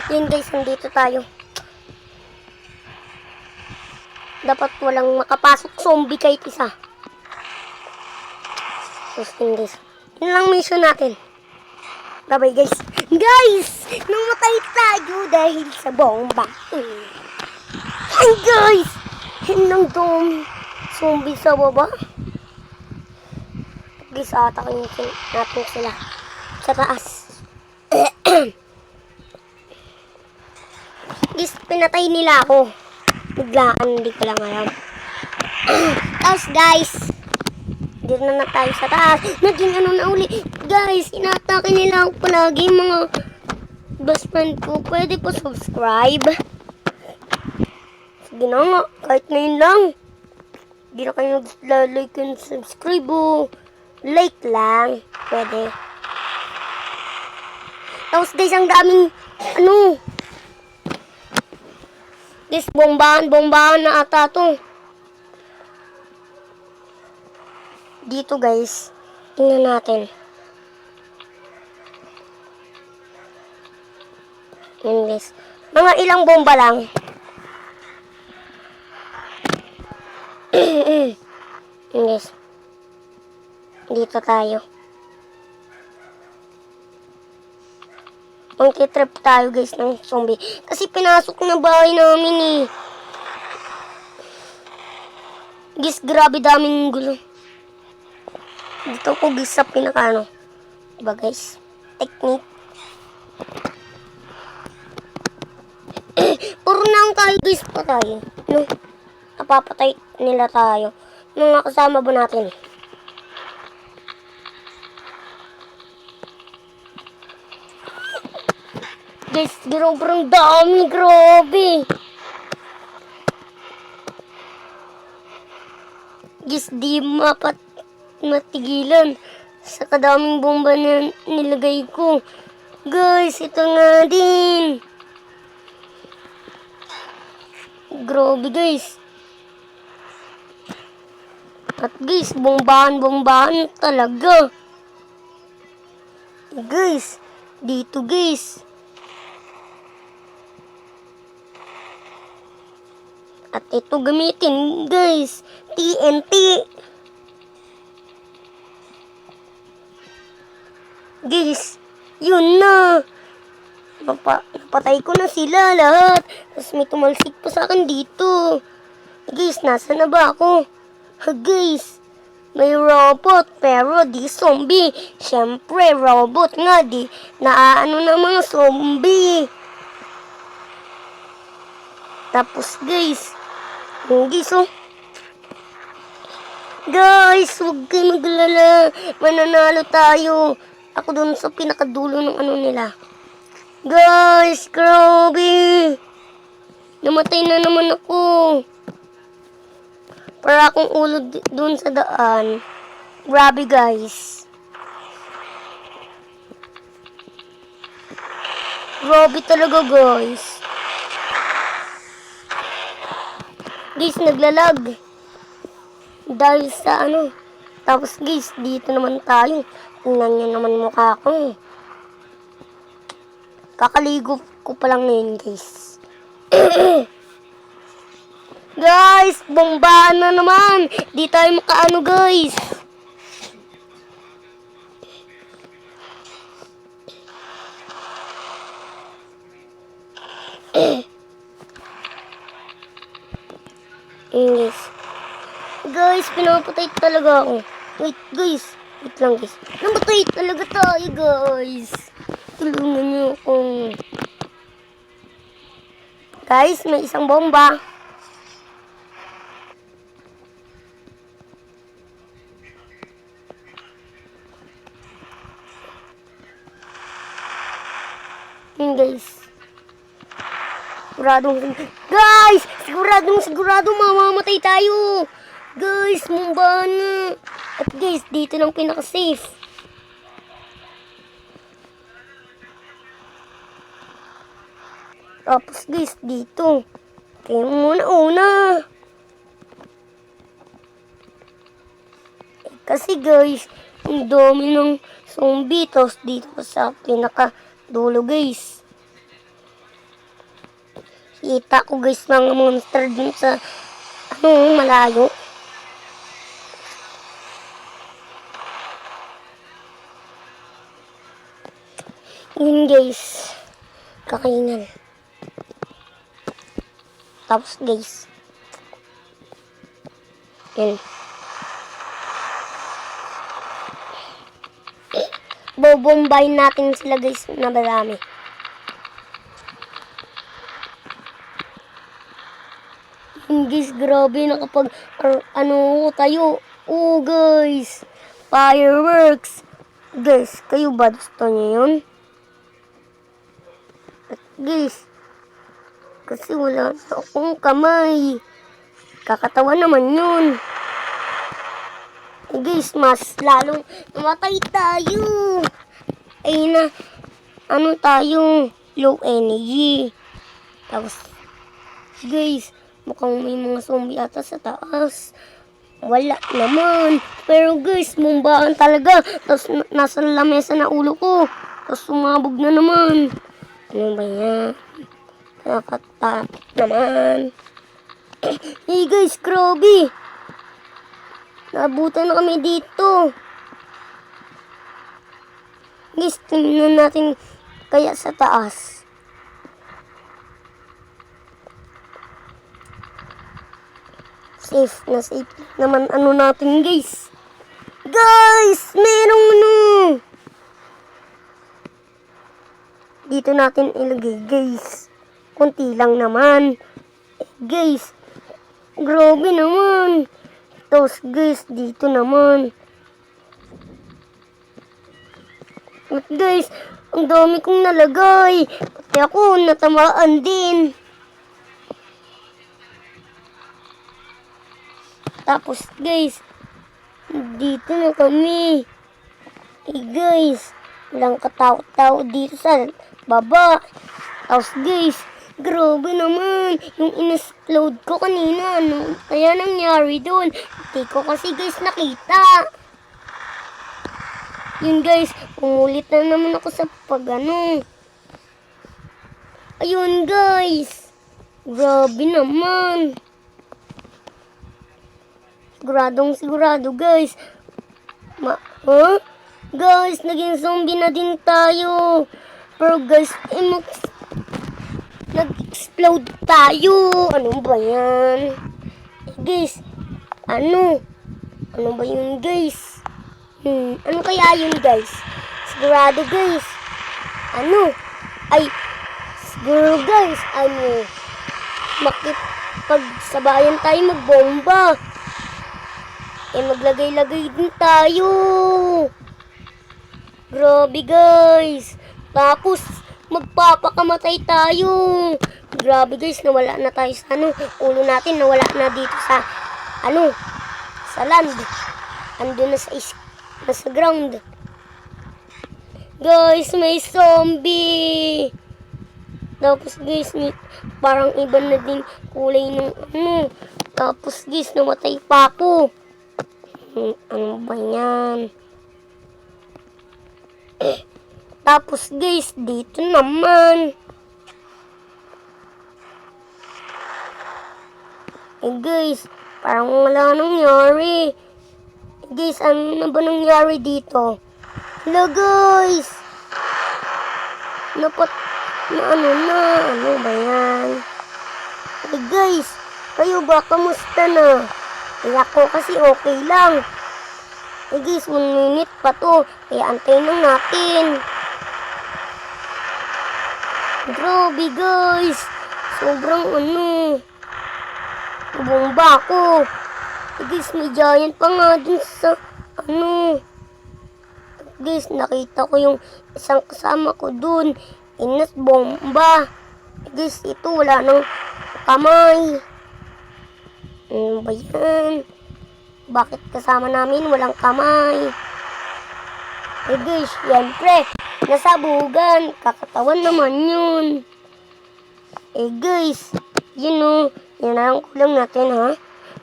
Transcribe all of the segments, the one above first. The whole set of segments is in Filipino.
Yun guys, nandito tayo. Dapat walang makapasok zombie kahit isa. Tapos yun guys. Yun lang mission natin. Bye-bye guys. Guys! Namatay tayo dahil sa bomba. Ay guys! Yun lang dong zombie sa baba. Guys, atakin natin sila sa taas. Guys, pinatay nila ako. Biglaan, hindi ko lang alam. Tapos guys, dito na tayo sa taas. Naging ano na uli. Guys, inatake nila ako palagi mga best friend ko. Pwede po subscribe. Sige na nga, kahit ngayon lang. Hindi na kayo nag-like and subscribe o. Like lang. Pwede. Tapos guys, ang daming ano. Guys, bombahan na ata to. Dito guys, tingnan natin. Yan guys. Mga ilang bomba lang. Yan guys. Dito tayo. Magkitrip tayo guys ng zombie. Kasi pinasok na bahay namin eh. Guys, grabe daming gulo. Dito ko guys sa pinaka ano. Diba guys? Technique. Puro na tayo guys patay. No? Napapatay nila tayo. Mga kasama ba natin? Guys, sobrang dami, grabe. Guys, di matigilan sa kadaming bomba na nilagay ko. Guys, ito nga din. Grabe guys. At guys, bombahan talaga. Guys, dito guys. At ito gamitin guys, TNT. Guys, yun na. Napatay ko na sila lahat. Tapos may tumalsik pa sa akin dito. Guys, nasa na ba ako? Guys, may robot pero di zombie. Siyempre, robot nga di. Naaano na mga zombie. Tapos guys, oh. Guys, huwag kayo maglala. Mananalo tayo. Ako dun sa pinakadulo ng ano nila. Guys, grabe. Namatay na naman ako. Para akong ulo dun sa daan. Grabe guys. Grabe talaga guys. Guys, naglalag. Dahil sa ano. Tapos guys, dito naman tayo. Tingnan nyo naman mukha ko. Kakaligo ko pa lang ngayon guys. Guys, bombahan na naman. Di tayo makaano guys. Guys, pinapatay talaga ako. Wait guys. Wait lang guys. Namatay talaga tayo guys. Tulungan niyo ako. Guys, may isang bomba. Yun guys. Sigurado mamamatay tayo. Guys, mumba na. At guys, dito lang pinaka-safe. Tapos guys, dito. Kaya muna. Kasi guys, ang dami ng zombie. Tapos dito sa pinaka-dulo guys. Kita ko guys mga monster dun sa malayo. Yun guys. Kakainan. Tapos guys. Yun. Bobombahin natin sila guys na marami. Yun guys, grabe nakapag tayo. Oh guys. Fireworks. Guys, kayo ba gusto niyo yun? At guys, kasi wala na akong kamay. Kakatawa naman yun. Guys, mas lalong namatay tayo. Ay na, tayo, low energy. Tapos, guys, mukhang may mga zombie ata sa taas. Wala naman. Pero guys, mumbahan talaga. Tapos, nasa lamesa na ulo ko. Tapos, sumabog na naman. Ano ba yan? Nakakatakot naman. Hey guys, grabe. Nabutan na kami dito. Guys, tingnan natin kaya sa taas. Safe na safe naman natin guys. Guys, merong dito natin ilagay guys. Kunti lang naman. Guys, grabe naman. Tapos guys, dito naman. At guys, ang dami kong nalagay. Pati ako, natamaan din. Tapos guys, dito na kami. Guys, walang katao-tao dito sa baba. Tapos guys, grabe naman. Yung in-explode ko kanina, kaya nangyari doon. Hindi ko kasi guys nakita. Yun guys, umulit na naman ako sa Ayun guys. Grabe naman. Sigurado guys. Guys, naging zombie na din tayo. Pero guys, nag-explode tayo. Ano ba yan? Guys, ano ba yun guys? Ano kaya yun guys? Sigurado guys. Siguro guys, makipagsabayan tayo magbomba. Maglagay-lagay din tayo. Grabe guys. Tapos, magpapakamatay tayo. Grabe guys, nawala na tayo sa ulo natin nawala na dito sa sa land. Andun na sa ground. Guys, may zombie. Tapos guys, parang iba na din kulay ng Tapos guys, namatay pa ako. Ano ba yan? Tapos guys, dito naman. Guys, parang wala nangyari. Guys, ano na ba nangyari dito? Hello guys. Ano ba yan? Guys, kayo ba? Kamusta na? Ako kasi okay lang. Guys, 1 minute pa to. Kaya antayin lang natin. Grabe guys. Sobrang bomba ako. Guys, may giant pa nga dun sa Guys, nakita ko yung isang kasama ko dun. Inas bomba. Guys, ito wala nang kamay. Ano ba yan? Bakit kasama namin walang kamay? Guys, siyempre, nasabugan. Kakatawan naman yun. Guys, yun ang kulang natin ha.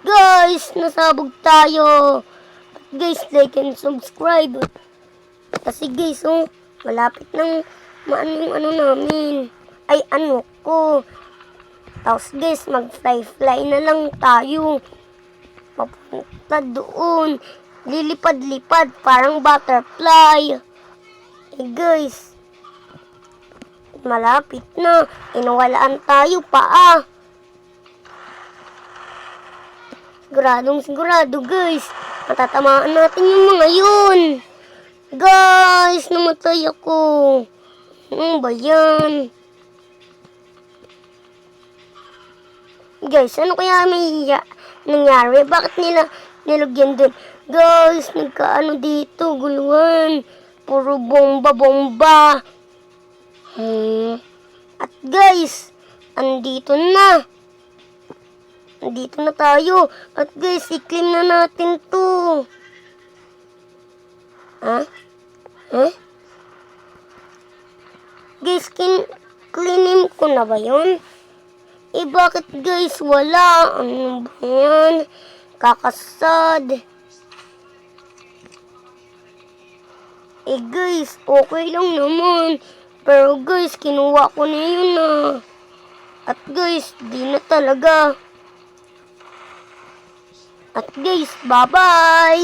Guys, nasabog tayo. Guys, like and subscribe. Kasi guys, malapit nang yung namin. Ay, ko. Tapos guys, mag-fly-fly na lang tayo. Papunta doon. Lilipad-lipad, parang butterfly. Eh guys, malapit na. Inawalaan tayo, paa. Sigurado guys. Matatamaan natin yung mga yun. Guys, namatay ako. Ano ba yan? Guys, ano kaya may nangyari? Bakit nila nilagyan dun? Guys, nagkaano dito? Guluhan. Puro bomba-bomba. At guys, andito na. Andito na tayo. At guys, i-claim na natin to. Guys, claim ko na ba yun? Eh, bakit guys wala? Ano ba yan? Kakasad. Eh guys, okay lang naman. Pero guys, kinuha ko na yun At guys, di na talaga. At guys, bye-bye!